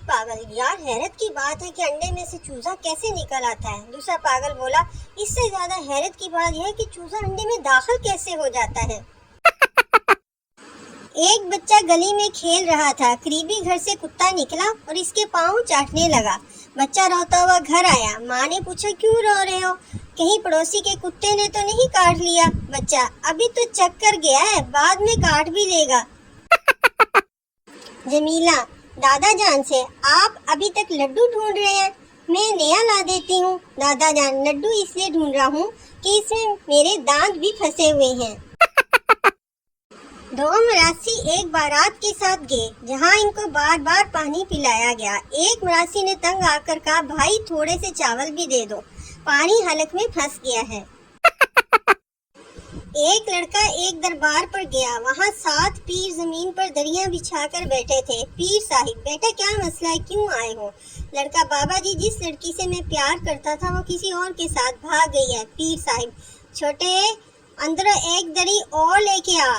پاگل: یار حیرت کی بات ہے کہ انڈے میں سے چوزا کیسے نکل آتا ہے؟ دوسرا پاگل بولا: اس سے زیادہ حیرت کی بات یہ ہے کہ چوزا انڈے میں داخل کیسے ہو جاتا ہے؟ ایک بچہ گلی میں کھیل رہا تھا، قریبی گھر سے کتا نکلا اور اس کے پاؤں چاٹنے لگا۔ بچہ روتا ہوا گھر آیا، ماں نے پوچھا: کیوں رو رہے ہو؟ کہیں پڑوسی کے کتے نے تو نہیں کاٹ لیا؟ بچہ: ابھی تو چکر گیا ہے، بعد میں کاٹ بھی لے گا۔ جمیلہ: دادا جان سے: آپ ابھی تک لڈو ڈھونڈ رہے ہیں، میں نیا لا دیتی ہوں۔ دادا جان: لڈو اس لیے ڈھونڈ رہا ہوں کہ اس میں میرے دانت بھی پھنسے ہوئے ہیں۔ دو مراسی ایک بارات کے ساتھ گئے جہاں ان کو بار بار پانی پلایا گیا۔ ایک مراسی نے تنگ آ کر کہا: بھائی تھوڑے سے چاول بھی دے دو، پانی حلق میں پھنس گیا ہے۔ ایک لڑکا ایک دربار پر گیا، وہاں 7 پیر زمین پر دریاں بچھا کر بیٹھے تھے۔ پیر صاحب: بیٹا کیا مسئلہ ہے، کیوں آئے ہو؟ لڑکا: بابا جی، جس لڑکی سے میں پیار کرتا تھا وہ کسی اور کے ساتھ بھاگ گئی ہے۔ پیر صاحب: چھوٹے، اندروں ایک دری اور لے کے آ۔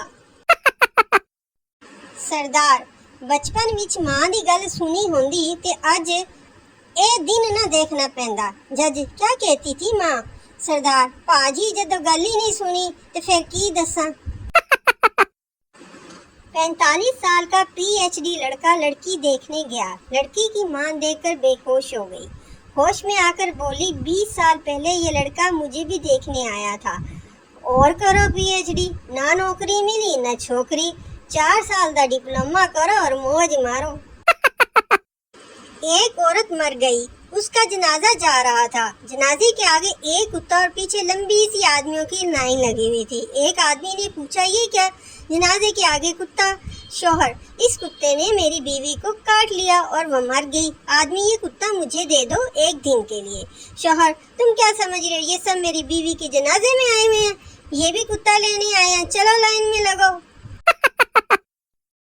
سردار: بچپن وچ ماں دی گل سنی ہوندی تے اج اے دن نہ دیکھنا پیندا۔ جج: کیا کہتی تھی ماں؟ سردار: پاجی جدو گل ہی نہیں سنی تے پھر کی دساں۔ 45 سال کا پی ایچ ڈی لڑکا لڑکی دیکھنے گیا، لڑکی کی ماں دیکھ کر بے ہوش ہو گئی۔ ہوش میں آ کر بولی: 20 سال پہلے یہ لڑکا مجھے بھی دیکھنے آیا تھا۔ اور کرو پی ایچ ڈی، نہ نوکری ملی نہ چھوکری، 4 سال دا ڈپلومہ کرو اور موج مارو۔ ایک عورت مر گئی، اس کا جنازہ جا رہا تھا، جنازے کے آگے ایک کتا اور پیچھے لمبی سی آدمیوں کی لائن لگی ہوئی تھی۔ ایک آدمی نے پوچھا: یہ کیا؟ جنازے کے آگے کتا۔ شوہر: اس کتے نے میری بیوی کو کاٹ لیا اور وہ مر گئی۔ آدمی: یہ کتا مجھے دے دو 1 دن کے لیے۔ شوہر: تم کیا سمجھ رہے ہو، یہ سب میری بیوی کے جنازے میں آئے ہوئے ہیں، یہ بھی کتا لینے آئے ہیں، چلو لائن میں لگو۔